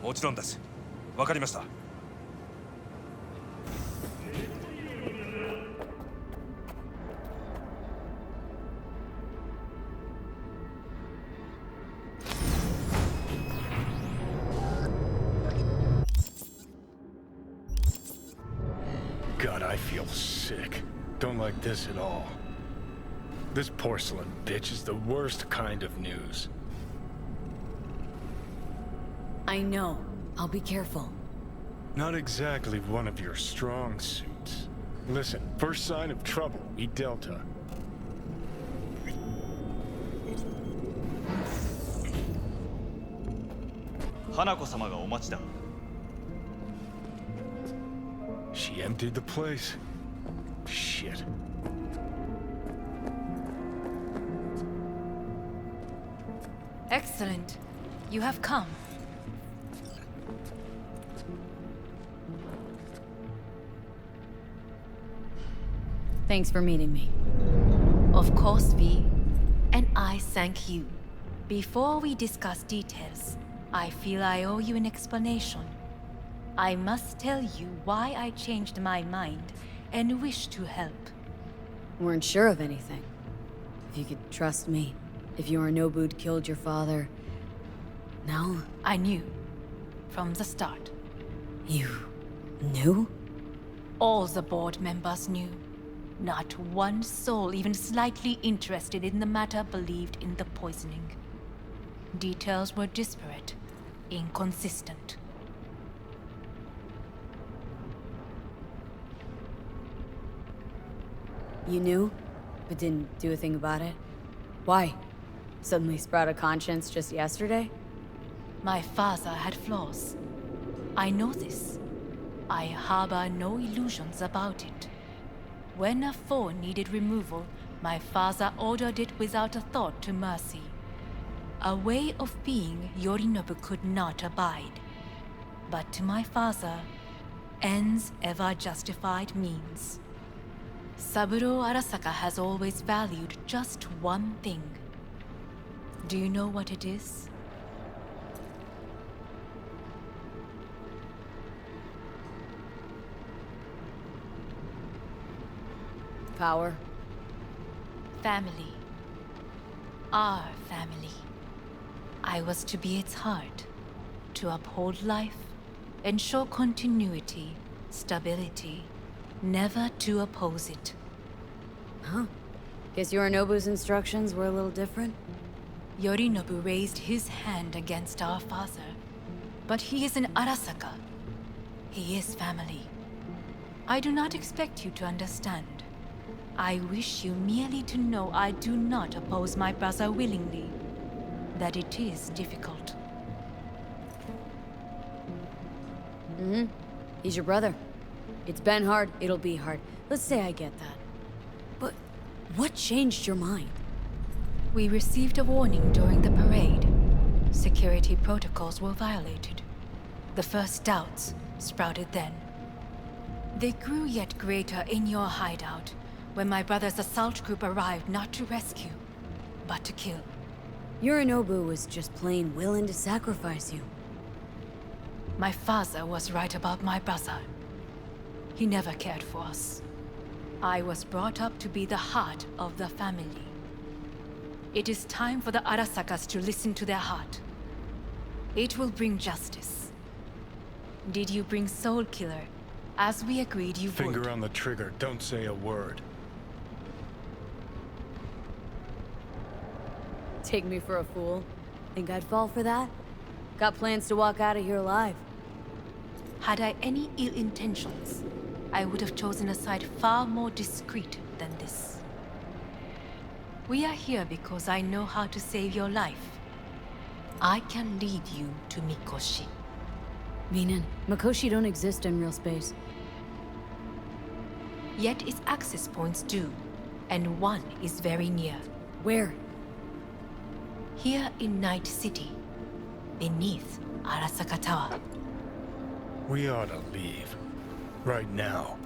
もちろんです。わかりました。God, I feel sick. Don't like this at all. This porcelain bitch is the worst kind of news. I know. I'll be careful. Not exactly one of your strong suits. Listen, first sign of trouble, eat Delta. Hanako-samaがお待ちだ。She emptied the place? Shit. Excellent. You have come. Thanks for meeting me. Of course, V. And I thank you. Before we discuss details, I feel I owe you an explanation. I must tell you why I changed my mind and wish to help. Weren't sure of anything. If you could trust me. If Yorinobu'd killed your father... No? I knew. From the start. You... knew? All the board members knew. Not one soul even slightly interested in the matter believed in the poisoning. Details were disparate, inconsistent. You knew, but didn't do a thing about it? Why? Suddenly sprout a conscience just yesterday? My father had flaws. I know this. I harbor no illusions about it. When a foe needed removal, my father ordered it without a thought to mercy. A way of being Yorinobu could not abide. But to my father, ends ever justified means. Saburo Arasaka has always valued just one thing. Do you know what it is? Power. Family. Our family. I was to be its heart, to uphold life, ensure continuity, stability, never to oppose it. Huh. Guess Yorinobu's instructions were a little different? Yorinobu raised his hand against our father, but he is an Arasaka. He is family. I do not expect you to understand. I wish you merely to know I do not oppose my brother willingly. That it is difficult. Mm-hmm. He's your brother. It's been hard, it'll be hard. Let's say I get that. But what changed your mind? We received a warning during the parade. Security protocols were violated. The first doubts sprouted then. They grew yet greater in your hideout, when my brother's assault group arrived not to rescue, but to kill. Yorinobu was just plain willing to sacrifice you. My father was right about my brother. He never cared for us. I was brought up to be the heart of the family. It is time for the Arasakas to listen to their heart. It will bring justice. Did you bring Soul Killer, as we agreed you would? Finger on the trigger, don't say a word. Take me for a fool? Think I'd fall for that? Got plans to walk out of here alive. Had I any ill intentions, I would have chosen a side far more discreet than this. We are here because I know how to save your life. I can lead you to Mikoshi. Meaning, Mikoshi don't exist in real space. Yet its access points do, and one is very near. Where? Here in Night City, beneath Arasaka Tower. We ought to leave. Right now.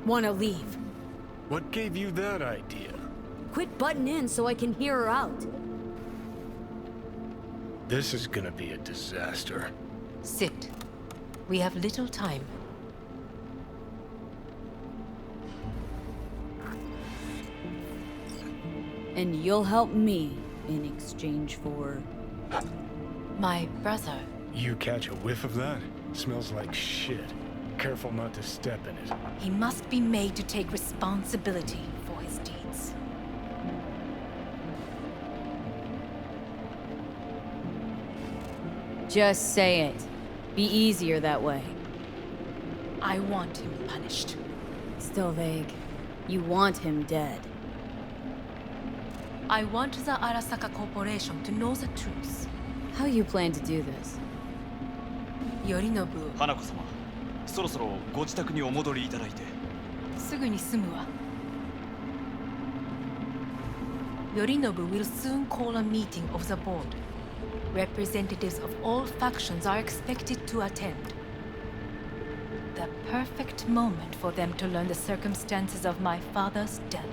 Wanna leave? What gave you that idea? Quit butting in so I can hear her out. This is gonna be a disaster. Sit. We have little time. And you'll help me in exchange for... My brother. You catch a whiff of that? Smells like shit. Careful not to step in it. He must be made to take responsibility for his deeds. Just say it. Be easier that way. I want him punished. Still vague. You want him dead. I want the Arasaka Corporation to know the truth. How you plan to do this? Yorinobu, 花子様、そろそろご自宅にお戻りいただいて。すぐに済むわ。Yorinobu will soon call a meeting of the board. Representatives of all factions are expected to attend. The perfect moment for them to learn the circumstances of my father's death.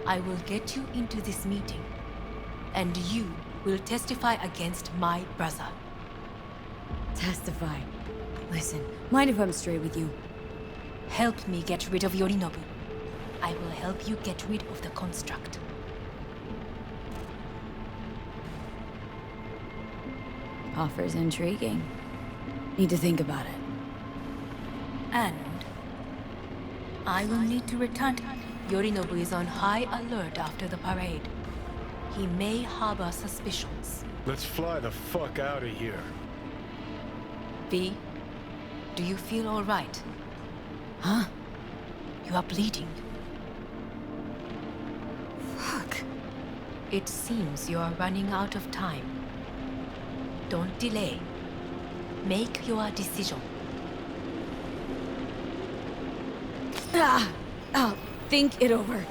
I will get you into this meeting, and you will testify against my brother. Testify. Listen, mind if I'm straight with you? Help me get rid of Yorinobu. I will help you get rid of the construct. Offer's intriguing. Need to think about it. And I will need to return. Yorinobu is on high alert after the parade. He may harbor suspicions. Let's fly the fuck out of here. V, do you feel all right? Huh? You are bleeding. Fuck. It seems you are running out of time. Don't delay. Make your decision. I'll think it over.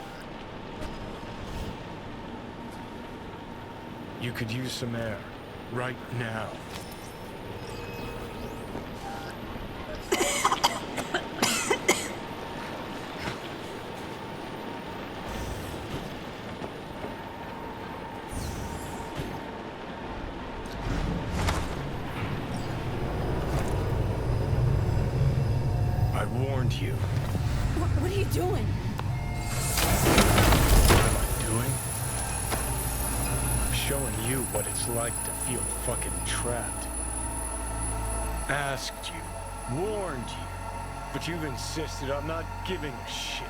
You could use some air. Right now. I warned you. What are you doing? What am I doing? I'm showing you what it's like to feel fucking trapped. Asked you, warned you, but you've insisted on not giving a shit.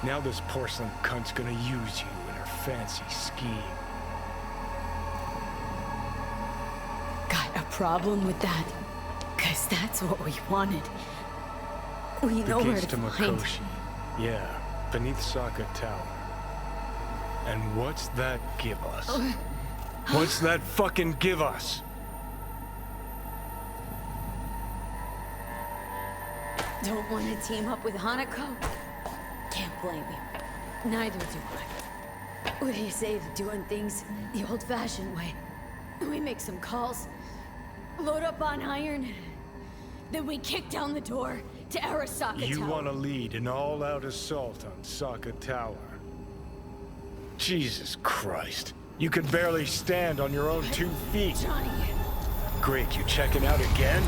Now this porcelain cunt's gonna use you in her fancy scheme. Got a problem with that? 'Cause that's what we wanted. We know The where gates to to find. Makoshi. Yeah, beneath Saka Tower. And what's that give us? What's that fucking give us? Don't want to team up with Hanako? Can't blame you. Neither do I. What do you say to doing things the old-fashioned way? We make some calls, load up on iron, then we kick down the door to Arasaka You Tower. want to lead an all-out assault on Saka Tower? Jesus Christ. You can barely stand on your own 2 feet. Johnny, Greg, you checking out again?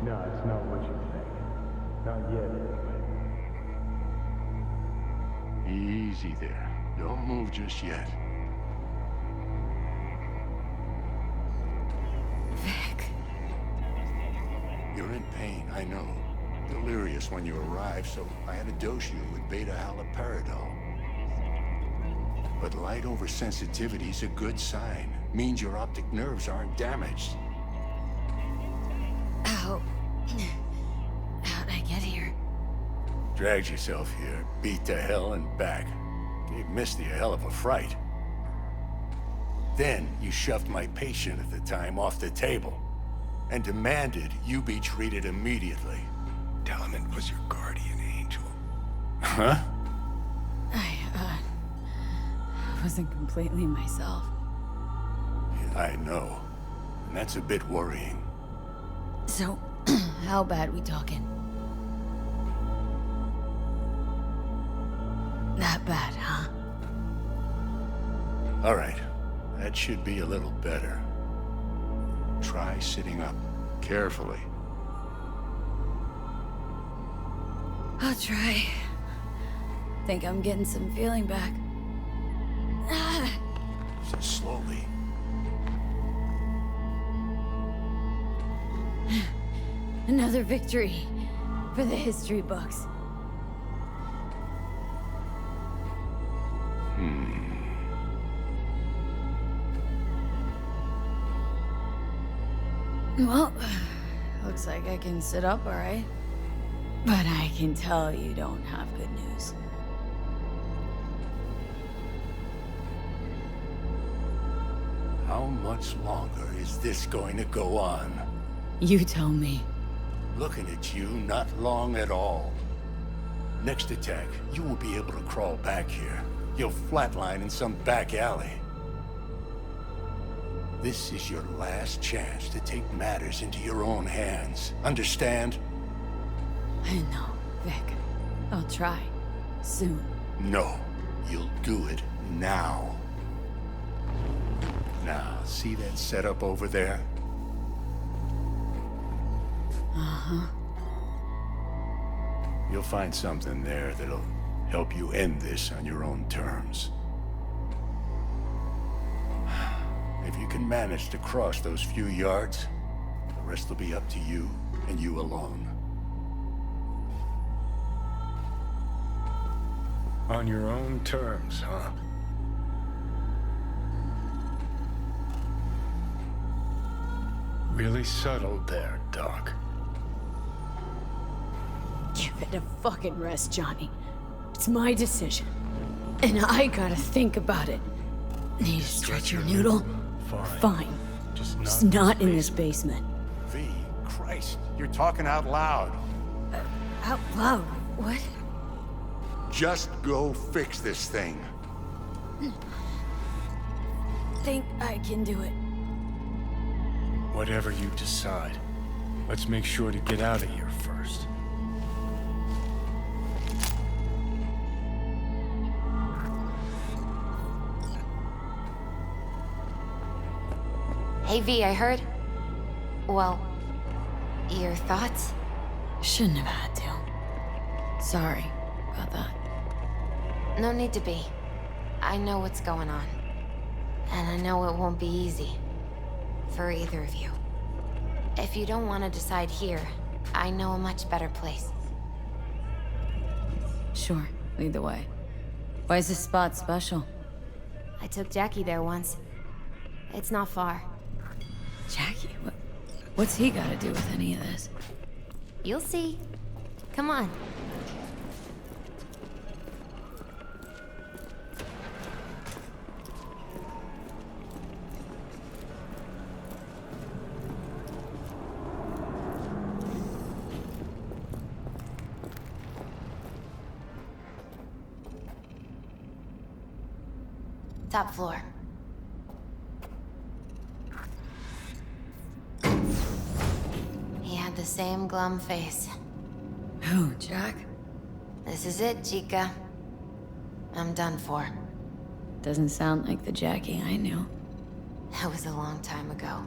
No, it's not what you think. Not yet, anyway. Easy there. Don't move just yet. Vic. You're in pain, I know. Delirious when you arrived, so I had to dose you with beta-haloperidol. But light oversensitivity's a good sign. Means your optic nerves aren't damaged. How... How'd I get here? Dragged yourself here, beat to hell and back. Gave Misty a hell of a fright. Then you shoved my patient at the time off the table and demanded you be treated immediately. Tell him it was your guardian angel. Huh? wasn't completely myself. I know. And that's a bit worrying. So, how bad we talking? That bad, huh? All right. That should be a little better. Try sitting up. Carefully. I'll try. Think I'm getting some feeling back. Slowly. Another victory for the history books. Well, looks like I can sit up all right. But I can tell you don't have good news. How much longer is this going to go on? You tell me. Looking at you, not long at all. Next attack, you won't be able to crawl back here. You'll flatline in some back alley. This is your last chance to take matters into your own hands. Understand? I know, Vic. I'll try. Soon. No. You'll do it now. Now, see that setup over there? Uh-huh. You'll find something there that'll help you end this on your own terms. If you can manage to cross those few yards, the rest will be up to you, and you alone. On your own terms, huh? Really subtle there, Doc. Give it a fucking rest, Johnny. It's my decision. And I gotta think about it. Need to stretch your noodle? Fine. Just not in this basement. V, Christ, you're talking out loud. Out loud? What? Just go fix this thing. Think I can do it. Whatever you decide. Let's make sure to get out of here first. Hey V, I heard... Well, your thoughts? Shouldn't have had to. Sorry about that. No need to be. I know what's going on. And I know it won't be easy. For either of you. If you don't want to decide here, I know a much better place. Sure, lead the way. Why is this spot special? I took Jackie there once. It's not far. Jackie? What's he got to do with any of this? You'll see. Come on. Top floor. He had the same glum face. Who, Jack? This is it, Chica. I'm done for. Doesn't sound like the Jackie I knew. That was a long time ago.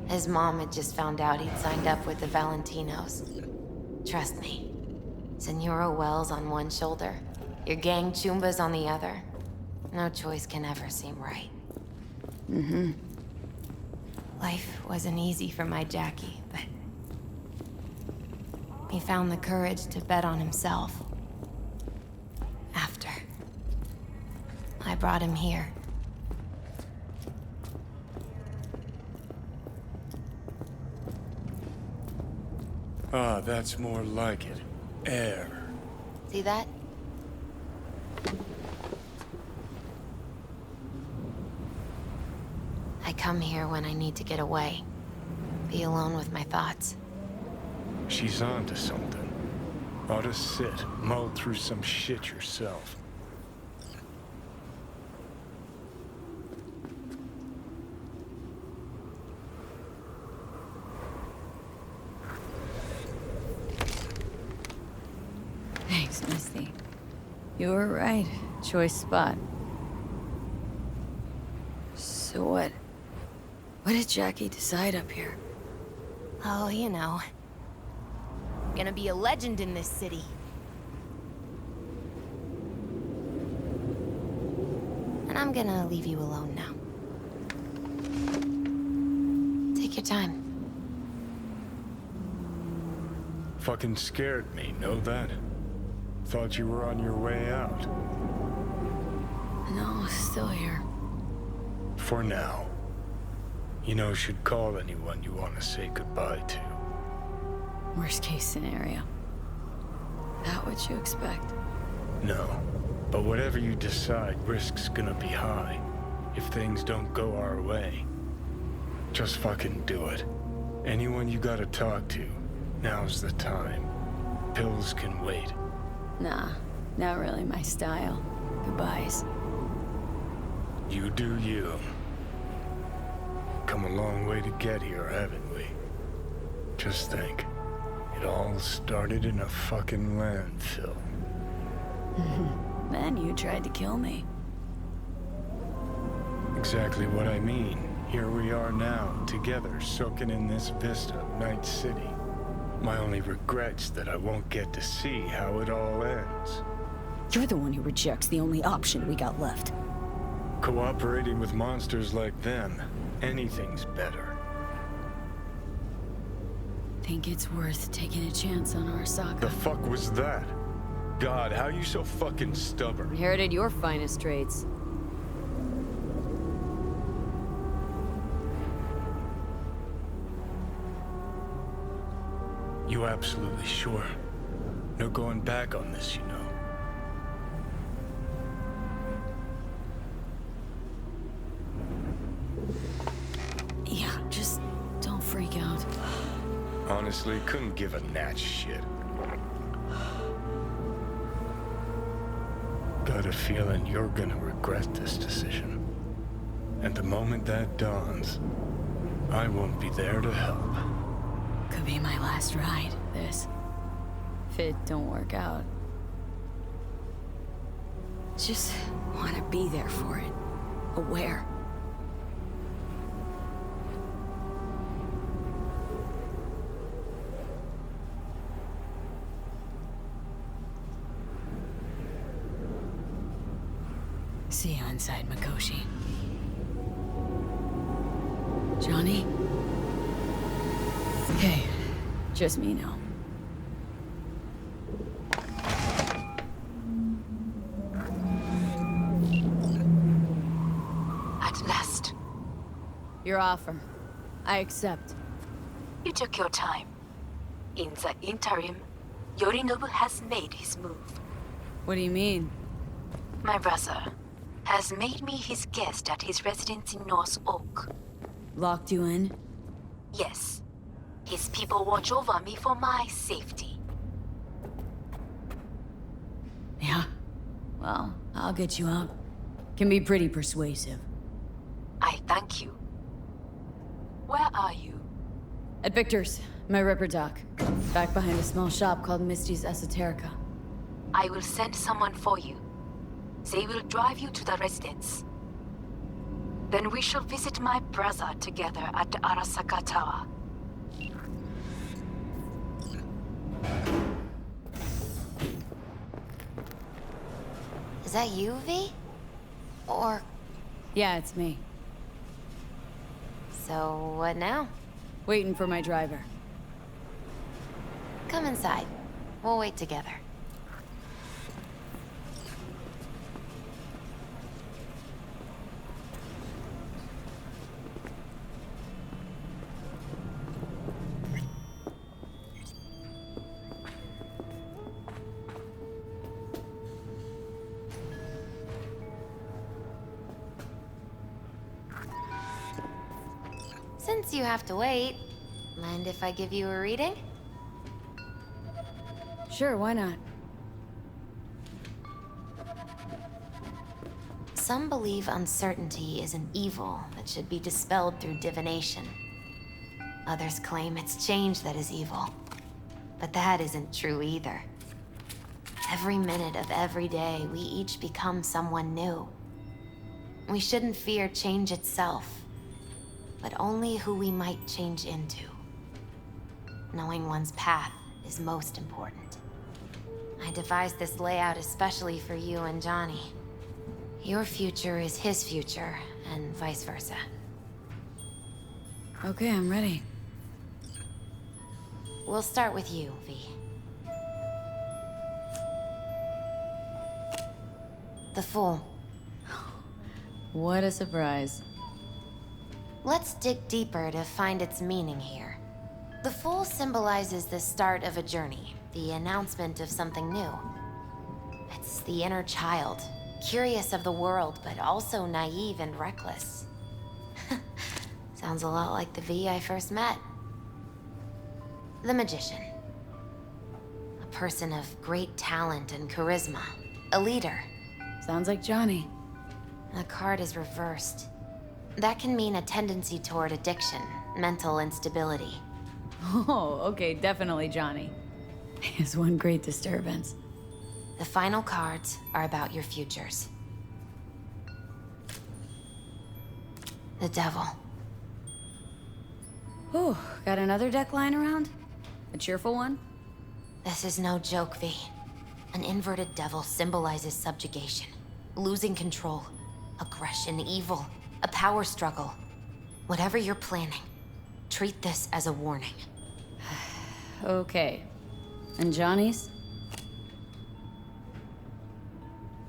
His mom had just found out he'd signed up with the Valentinos. Trust me. Senora Wells on one shoulder, your gang Chumbas on the other. No choice can ever seem right. Mm-hmm. Life wasn't easy for my Jackie, but... he found the courage to bet on himself. After. I brought him here. Ah, that's more like it. Air. See that? I come here when I need to get away. Be alone with my thoughts. She's on to something. Ought to sit, mull through some shit yourself. You were right. Choice spot. So what? What did Jackie decide up here? Oh, you know. Gonna be a legend in this city. And I'm gonna leave you alone now. Take your time. Fucking scared me, know that? Thought you were on your way out. No, still here. For now. You know, should call anyone you want to say goodbye to. Worst case scenario. That what you expect? No. But whatever you decide, risk's gonna be high. If things don't go our way. Just fucking do it. Anyone you gotta talk to, now's the time. Pills can wait. Nah, not really my style. Goodbyes. You do you. Come a long way to get here, haven't we? Just think. It all started in a fucking landfill. Then you tried to kill me. Exactly what I mean. Here we are now, together, soaking in this vista of Night City. My only regret's that I won't get to see how it all ends. You're the one who rejects the only option we got left. Cooperating with monsters like them, anything's better. Think it's worth taking a chance on Arasaka. The fuck was that? God, how you so fucking stubborn? Inherited your finest traits. You absolutely sure? No going back on this, you know. Yeah, just don't freak out. Honestly, couldn't give a gnat's shit. Got a feeling you're gonna regret this decision. And the moment that dawns, I won't be there to help. Could be my last ride, this. If it don't work out. Just want to be there for it. Aware. See you inside, Mikoshi. Johnny? Okay, just me now. At last. Your offer. I accept. You took your time. In the interim, Yorinobu has made his move. What do you mean? My brother has made me his guest at his residence in North Oak. Locked you in? Yes. His people watch over me for my safety. Yeah. Well, I'll get you out. Can be pretty persuasive. I thank you. Where are you? At Victor's, my ripper dock. Back behind a small shop called Misty's Esoterica. I will send someone for you. They will drive you to the residence. Then we shall visit my brother together at the Arasaka Tower. Is that you, V? Or... Yeah, it's me. So, what now? Waiting for my driver. Come inside. We'll wait together. Since you have to wait, mind if I give you a reading? Sure, why not? Some believe uncertainty is an evil that should be dispelled through divination. Others claim it's change that is evil. But that isn't true either. Every minute of every day, we each become someone new. We shouldn't fear change itself, but only who we might change into. Knowing one's path is most important. I devised this layout especially for you and Johnny. Your future is his future, and vice versa. Okay, I'm ready. We'll start with you, V. The Fool. What a surprise. Let's dig deeper to find its meaning here. The Fool symbolizes the start of a journey, the announcement of something new. It's the inner child, curious of the world, but also naive and reckless. Sounds a lot like the V I first met. The Magician. A person of great talent and charisma. A leader. Sounds like Johnny. The card is reversed. That can mean a tendency toward addiction, mental instability. Oh, okay, definitely Johnny. Is one great disturbance. The final cards are about your futures. The Devil. Whew, got another deck lying around? A cheerful one? This is no joke, V. An inverted devil symbolizes subjugation, losing control, aggression, evil, a power struggle. Whatever you're planning, treat this as a warning. Okay. And Johnny's?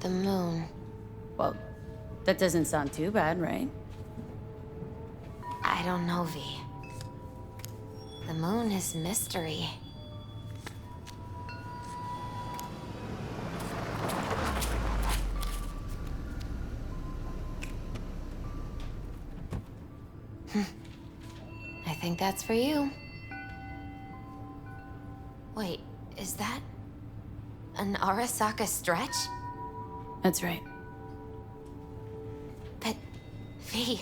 The Moon. Well, that doesn't sound too bad, right? I don't know, V. The Moon is mystery. I think that's for you. Wait, is that an Arasaka stretch? That's right. But, V,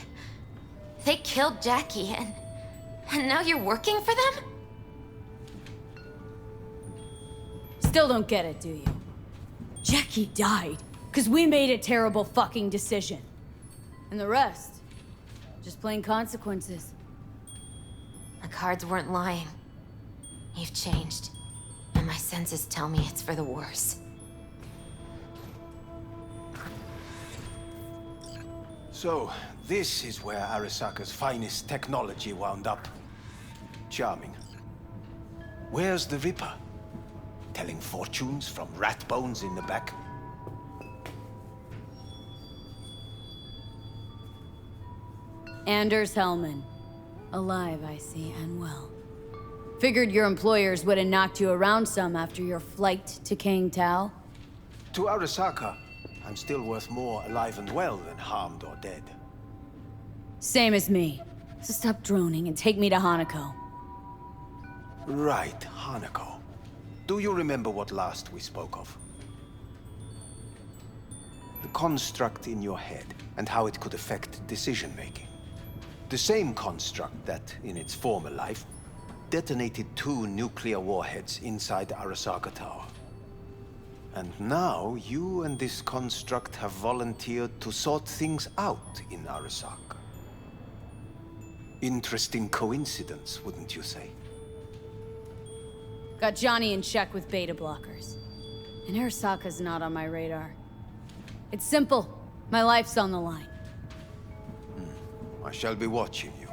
they killed Jackie and now you're working for them? Still don't get it, do you? Jackie died because we made a terrible fucking decision. And the rest, just plain consequences. The cards weren't lying. You've changed. And my senses tell me it's for the worse. So, this is where Arasaka's finest technology wound up. Charming. Where's the Ripper? Telling fortunes from rat bones in the back? Anders Hellman. Alive, I see, and well. Figured your employers would have knocked you around some after your flight to King Tao. To Arasaka, I'm still worth more alive and well than harmed or dead. Same as me. So stop droning and take me to Hanako. Right, Hanako. Do you remember what last we spoke of? The construct in your head and how it could affect decision-making. The same construct that, in its former life, detonated 2 nuclear warheads inside Arasaka Tower. And now, you and this construct have volunteered to sort things out in Arasaka. Interesting coincidence, wouldn't you say? Got Johnny in check with beta blockers. And Arasaka's not on my radar. It's simple. My life's on the line. I shall be watching you.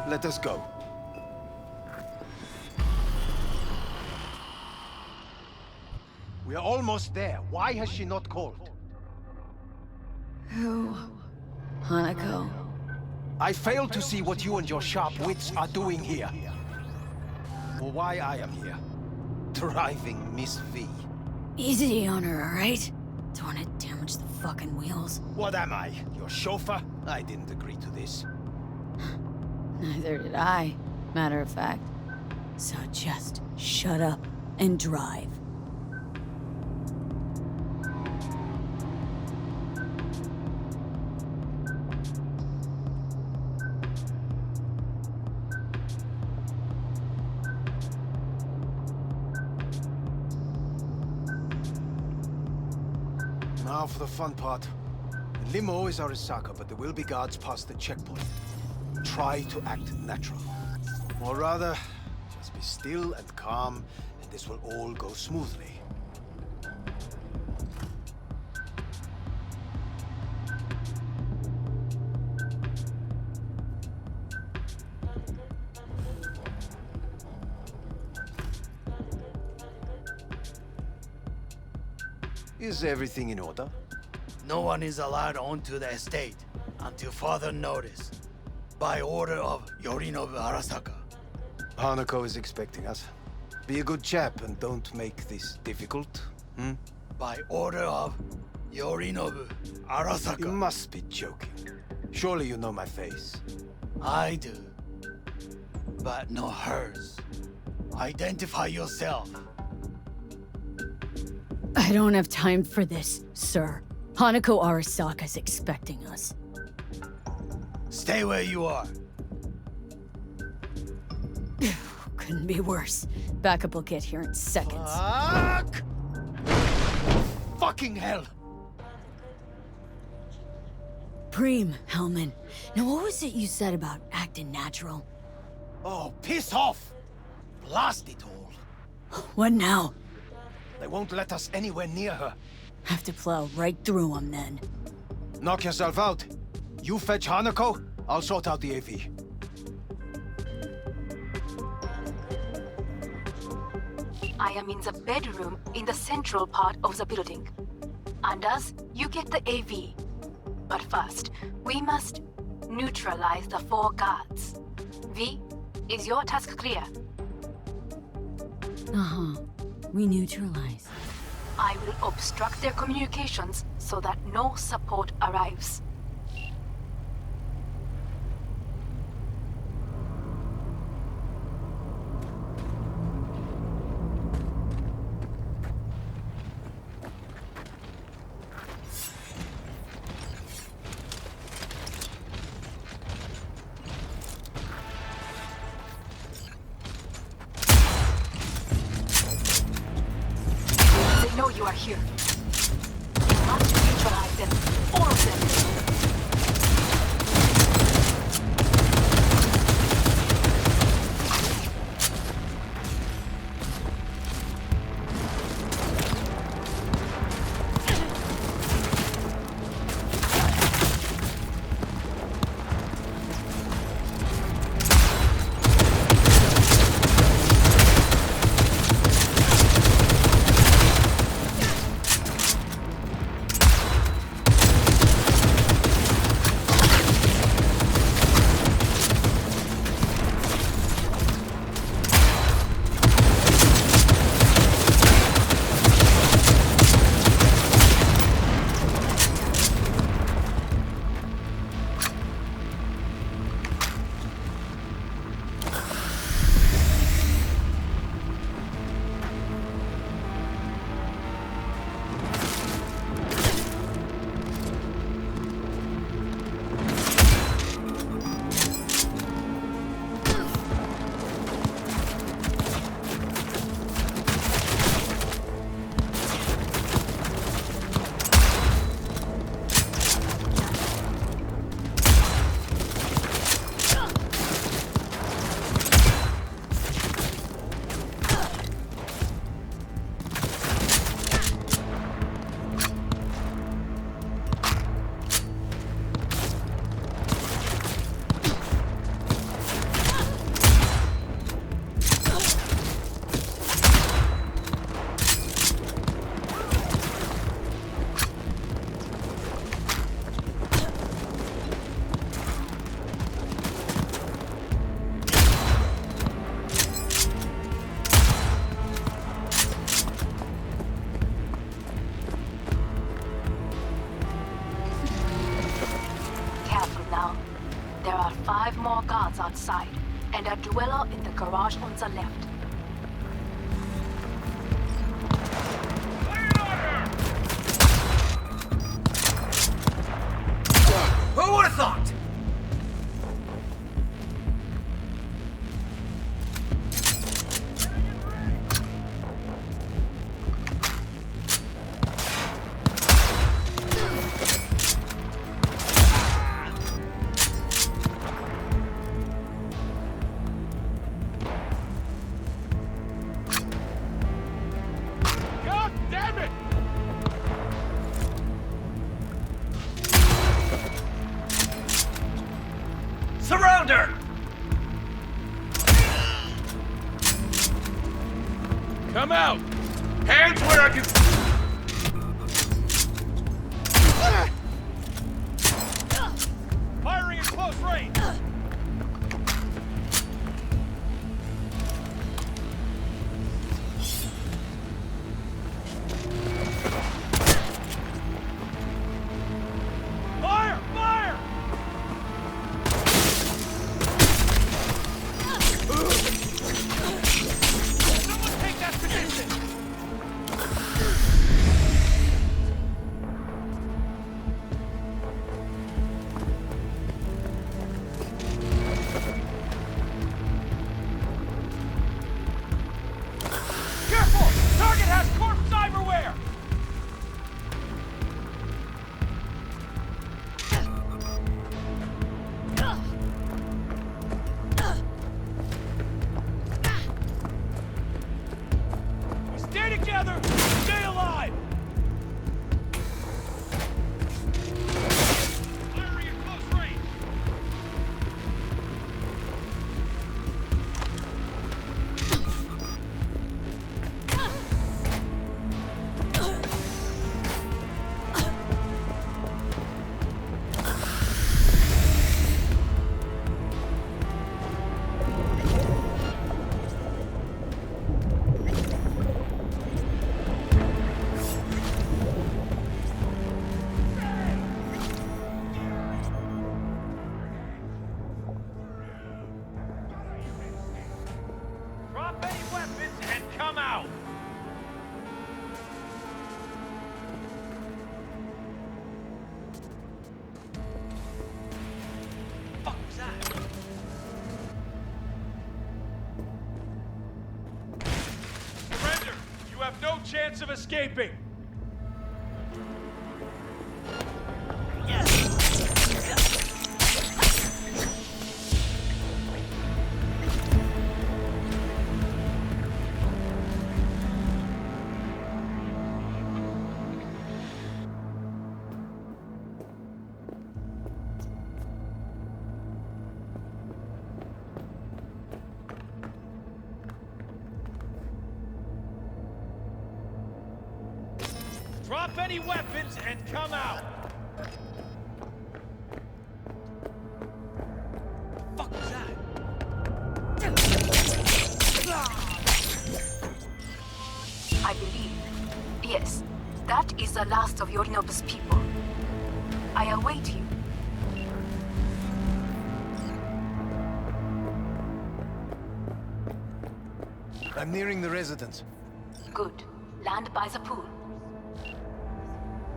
Let us go. We are almost there. Why has she not called? Who? Hanako. I fail to see what you and your sharp wits are doing here. Or why I am here. Driving Miss V. Easy on her, alright? Don't want to damage the fucking wheels. What am I? Your chauffeur? I didn't agree to this. Neither did I, matter of fact. So just shut up and drive. Now for the fun part. The limo is Arasaka, but there will be guards past the checkpoint. Try to act natural. Or rather, just be still and calm, and this will all go smoothly. Is everything in order? No one is allowed onto the estate until further notice. By order of Yorinobu Arasaka. Hanako is expecting us. Be a good chap and don't make this difficult, hmm? By order of Yorinobu Arasaka. You must be joking. Surely you know my face. I do. But no hers. Identify yourself. I don't have time for this, sir. Hanako Arasaka's expecting us. Stay where you are. Couldn't be worse. Backup will get here in seconds. Fuck! Fucking hell! Preem, Hellman. Now what was it you said about acting natural? Oh, piss off! Blast it all. What now? They won't let us anywhere near her. Have to plow right through them then. Knock yourself out. You fetch Hanako, I'll sort out the AV. I am in the bedroom in the central part of the building. Anders, you get the AV. But first, we must neutralize the 4 guards. V, is your task clear? Uh-huh. We neutralize. I will obstruct their communications so that no support arrives. They know you are here. You must neutralize them. All of them. There are 5 more guards outside, and a dweller in the garage on the left. Who would have thought? Damn it! Surround her! Come out! Hands where I can... Firing at close range! Fire! Fire! Someone take that position! Careful! Target has corpse cyberware! Stay together! Stay alive! Firing at close range! Drop any weapons and come out! Fuck was that? Surrender! You have no chance of escaping! Drop any weapons and come out! Fuck was that? I believe, yes, that is the last of Yorinobu's people. I await you. I'm nearing the residence. Good. Land by the pool.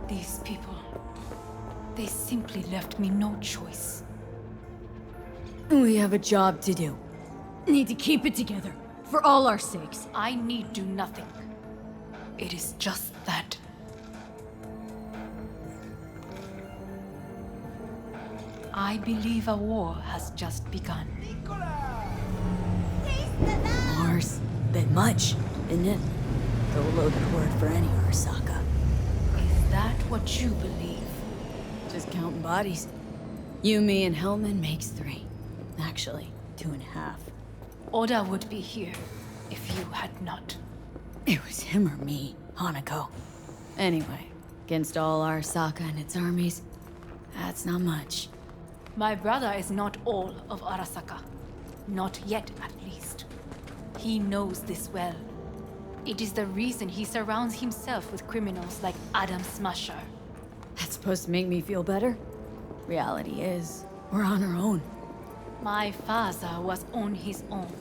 These people, they simply left me no choice. We have a job to do. Need to keep it together. For all our sakes. I need do nothing. It is just that. I believe a war has just begun. War's bit much, isn't it? The loaded word for any Arasaka. Is that what you believe? Just counting bodies. You, me, and Hellman makes 3. Actually, 2.5. Oda would be here if you had not. It was him or me, Hanako. Anyway, against all Arasaka and its armies, that's not much. My brother is not all of Arasaka. Not yet, at least. He knows this well. It is the reason he surrounds himself with criminals like Adam Smasher. That's supposed to make me feel better? Reality is, we're on our own. My father was on his own,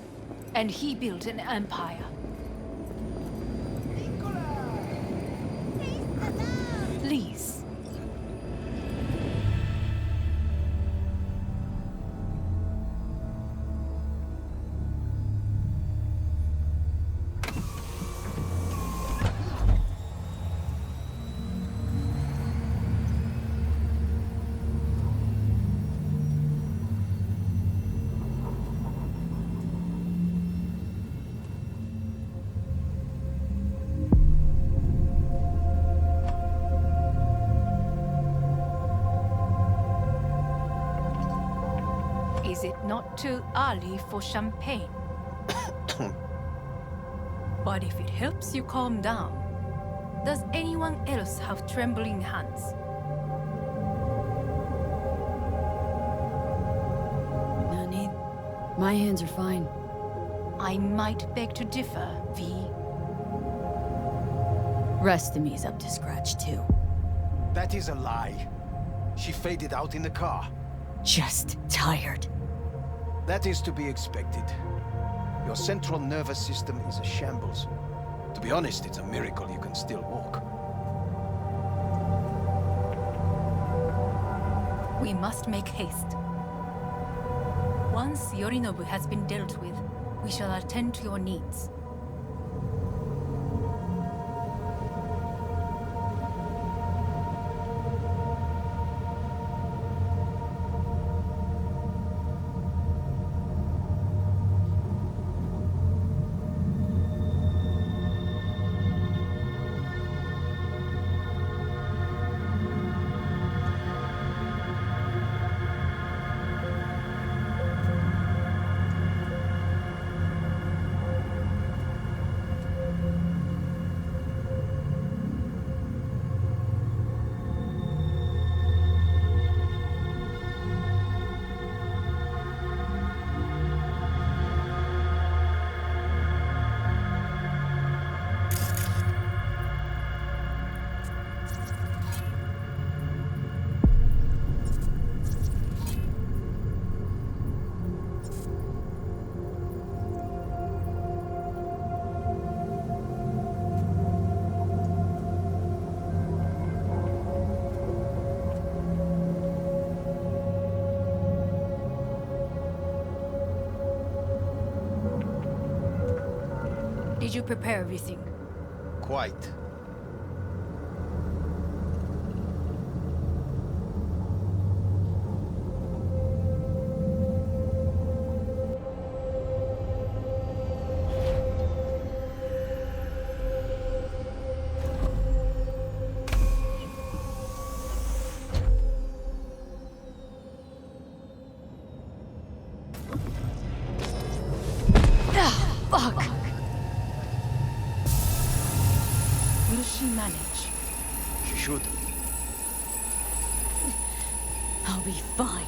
and he built an empire. Please. Not too early for champagne. But if it helps you calm down, does anyone else have trembling hands? No need. My hands are fine. I might beg to differ, V. Rest of me's up to scratch too. That is a lie. She faded out in the car. Just tired. That is to be expected. Your central nervous system is a shambles. To be honest, it's a miracle you can still walk. We must make haste. Once Yorinobu has been dealt with, we shall attend to your needs. Did you prepare everything? Quite. Fuck! Will she manage? She should. I'll be fine.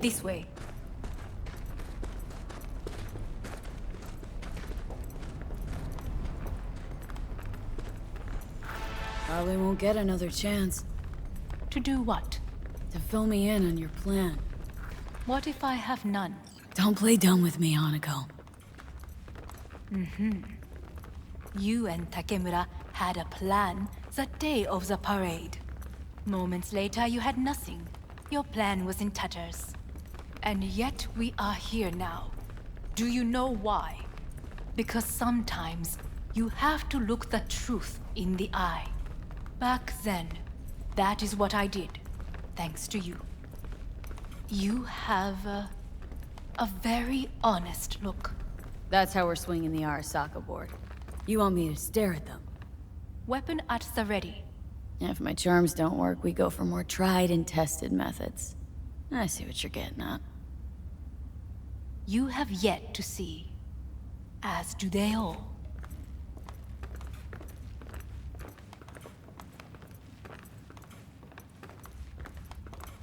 This way. Probably won't get another chance To do what? to fill me in on your plan. What if I have none? Don't play dumb with me, Hanako. You and Takemura had a plan the day of the parade. Moments later, you had nothing. Your plan was in tatters. And yet we are here now. Do you know why? Because sometimes you have to look the truth in the eye. Back then, that is what I did, thanks to you. You have a very honest look. That's how we're swinging the Arasaka board. You want me to stare at them? Weapon at the ready. If my charms don't work, we go for more tried and tested methods. I see what you're getting at. You have yet to see, as do they all.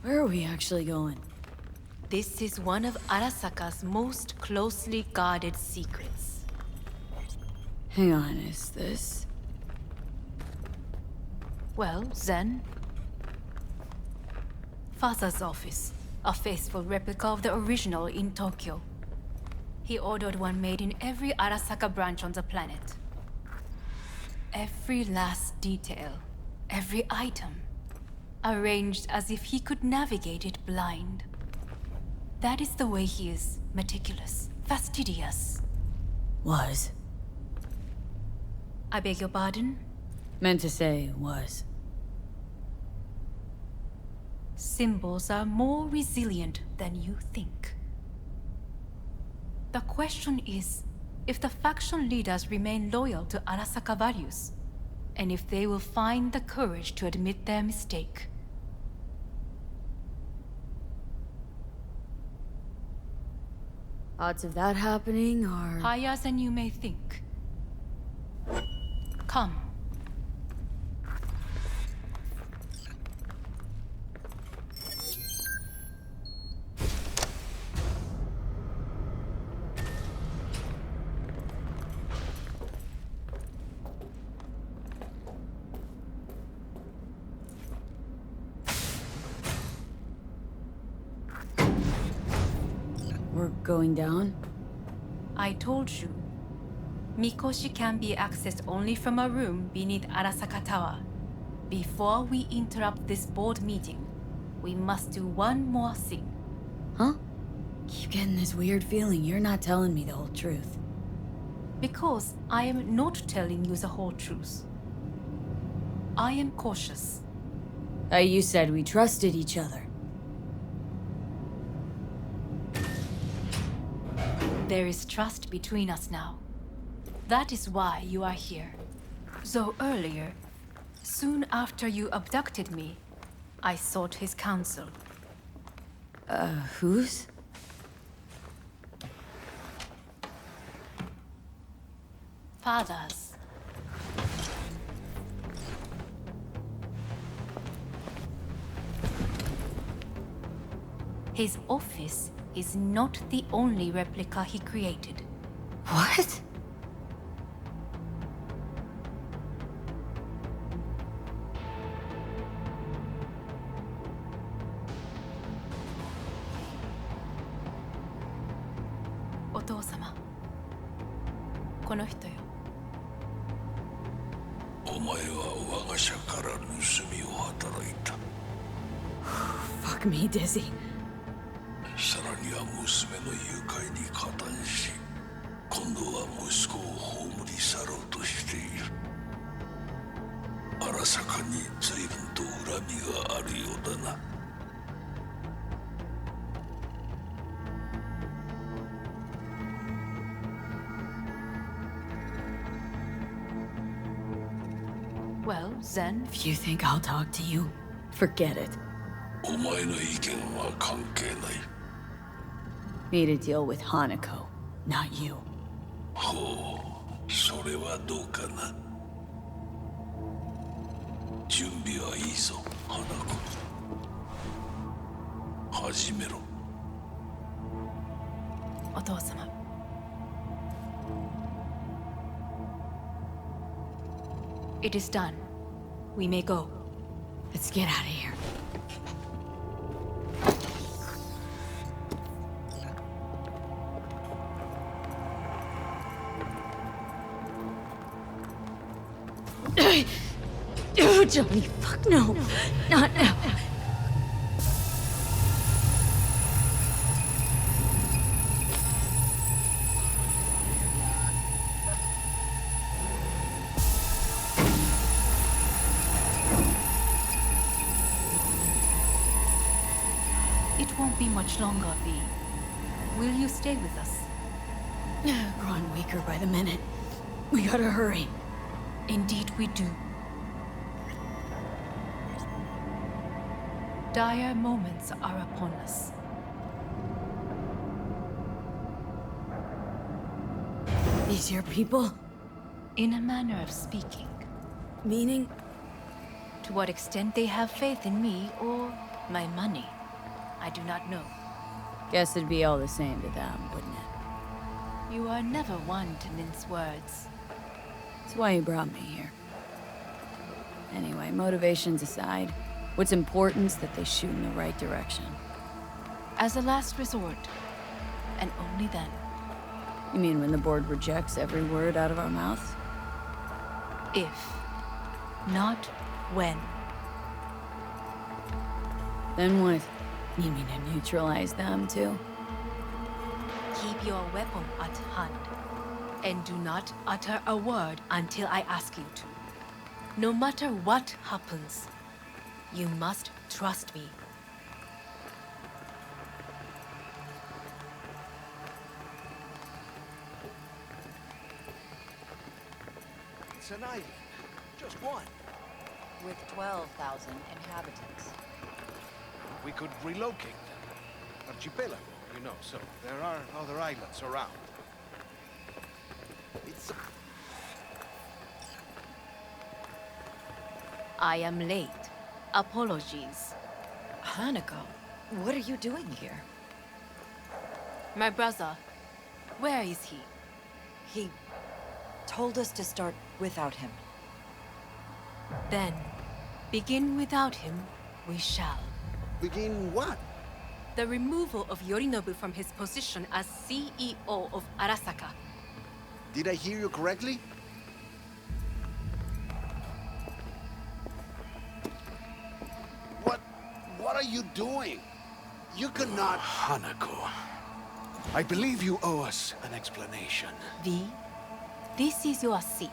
Where are we actually going? This is one of Arasaka's most closely guarded secrets. Hang on, is this... Well, then... Father's office. A faithful replica of the original in Tokyo. He ordered one made in every Arasaka branch on the planet. Every last detail, every item, arranged as if he could navigate it blind. That is the way he is, meticulous, fastidious. Was. I beg your pardon? Meant to say was. Symbols are more resilient than you think. The question is, if the faction leaders remain loyal to Arasaka values, and if they will find the courage to admit their mistake. Odds of that happening are... Higher than you may think. Come. We're going down? I told you. Mikoshi can be accessed only from a room beneath Arasaka Tower. Before we interrupt this board meeting, we must do one more thing. Huh? Keep getting this weird feeling you're not telling me the whole truth. Because I am not telling you the whole truth. I am cautious. You said we trusted each other. There is trust between us now. That is why you are here. So earlier, soon after you abducted me, I sought his counsel. Whose? Father's. His office is not the only replica he created. What? Otou-sama. この人よ。お前は我が社から盗みを働いた。Fuck me, Dizzy. さらには娘の誘拐に加担し、今度は息子を葬り去ろうとしている。荒坂に随分と恨みがあるようだな。Well, then... If you think I'll talk to you, forget it. お前の意見は関係ない。Need to deal with Hanako, not you. ほう、それはどうかな。準備はいいぞ、花子。始めろ。お父様。It is done. We may go. Let's get out of here. Oh, Johnny, fuck no. Not now. It won't be much longer, V. Will you stay with us? Growing weaker by the minute. We gotta hurry. Indeed we do. Dire moments are upon us. These your people? In a manner of speaking. Meaning? To what extent they have faith in me or my money, I do not know. Guess it'd be all the same to them, wouldn't it? You are never one to mince words. That's why you brought me here. Anyway, motivations aside, what's important is that they shoot in the right direction. As a last resort, and only then. You mean when the board rejects every word out of our mouths? If, not when. Then what? You mean to neutralize them, too? Keep your weapon at hand, and do not utter a word until I ask you to. No matter what happens, you must trust me. It's an island. Just one. With 12,000 inhabitants. We could relocate them. Archipelago, you know, so there are other islands around. It's... I am late. Apologies. Hanako, what are you doing here? My brother, where is he? He told us to start without him. Then, begin without him, we shall. Begin what? The removal of Yorinobu from his position as CEO of Arasaka. Did I hear you correctly? What are you doing? You cannot... Hanako. I believe you owe us an explanation. V, this is your seat.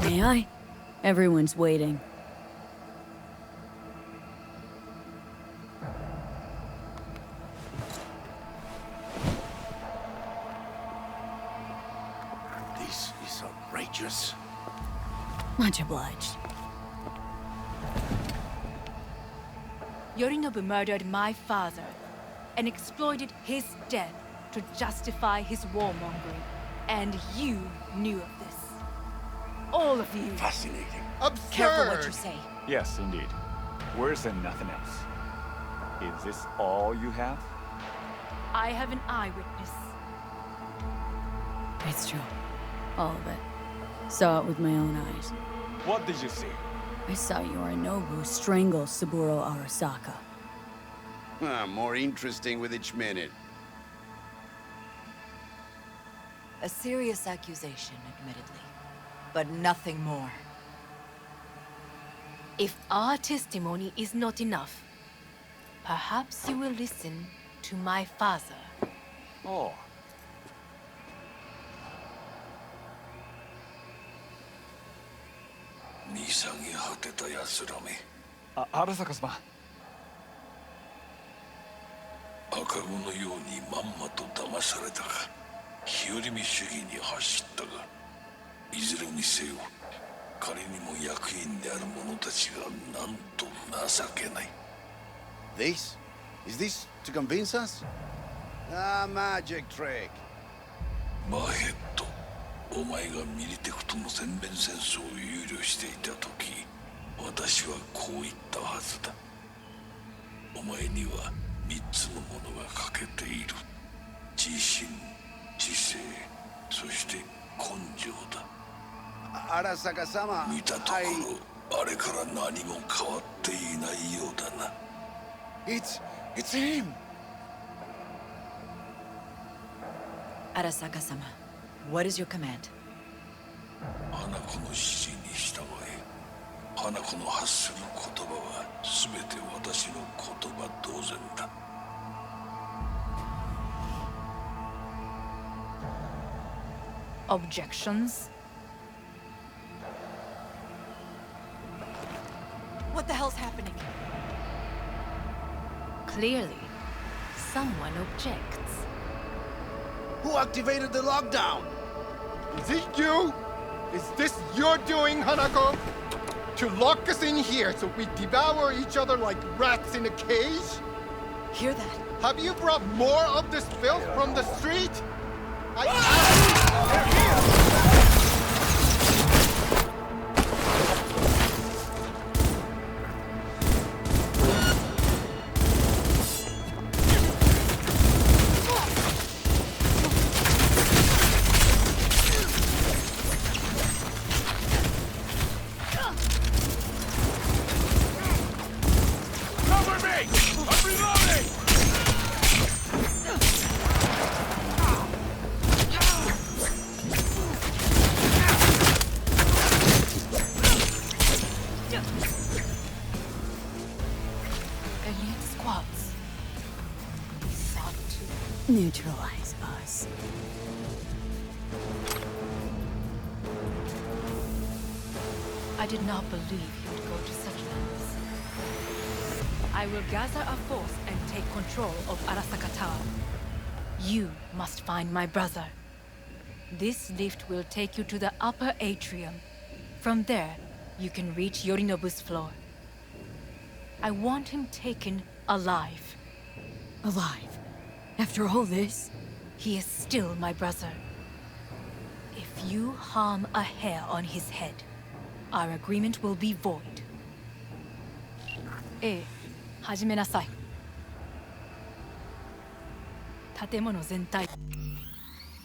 May I? Everyone's waiting. This is outrageous. Much obliged. Yorinobu murdered my father and exploited his death to justify his warmongering. And you knew of this. All of you. Fascinating. Absurd! Careful what you say. Yes, indeed. Worse than nothing else. Is this all you have? I have an eyewitness. It's true. All of it. Saw it with my own eyes. What did you see? I saw Yorinobu strangle Saburo Arasaka. More interesting with each minute. A serious accusation, admittedly. But nothing more. If our testimony is not enough, perhaps you will listen to my father. Oh. Arasaka様。赤子のようにまんまと騙されたが、日和見主義に走ったが、いずれにせよ、彼にも役員である者たちがなんと情けない。This? Is this to convince us? Ah, magic trick. マヘッド、お前がミリテクとの全面戦争を憂慮していた時、私はこう言ったはずだ。お前には3つのものが欠けている。自信、知性、そして根性だ。Arasaka様、見たところ、あれから何も変わっていないようだな。It's him! Arasaka-sama, what is your command? 花子の指示に従え。花子の発する言葉は全て私の言葉同然だ。Objections? What the hell's happening? Clearly, someone objects. Who activated the lockdown? Is it you? Is this your doing, Hanako? To lock us in here so we devour each other like rats in a cage? Hear that? Have you brought more of this filth from the street? Neutralize us. I did not believe he would go to such lengths. I will gather a force and take control of Arasaka Tower. You must find my brother. This lift will take you to the upper atrium. From there, you can reach Yorinobu's floor. I want him taken alive. Alive? After all this? He is still my brother. If you harm a hair on his head, our agreement will be void. 始めなさい。建物全体。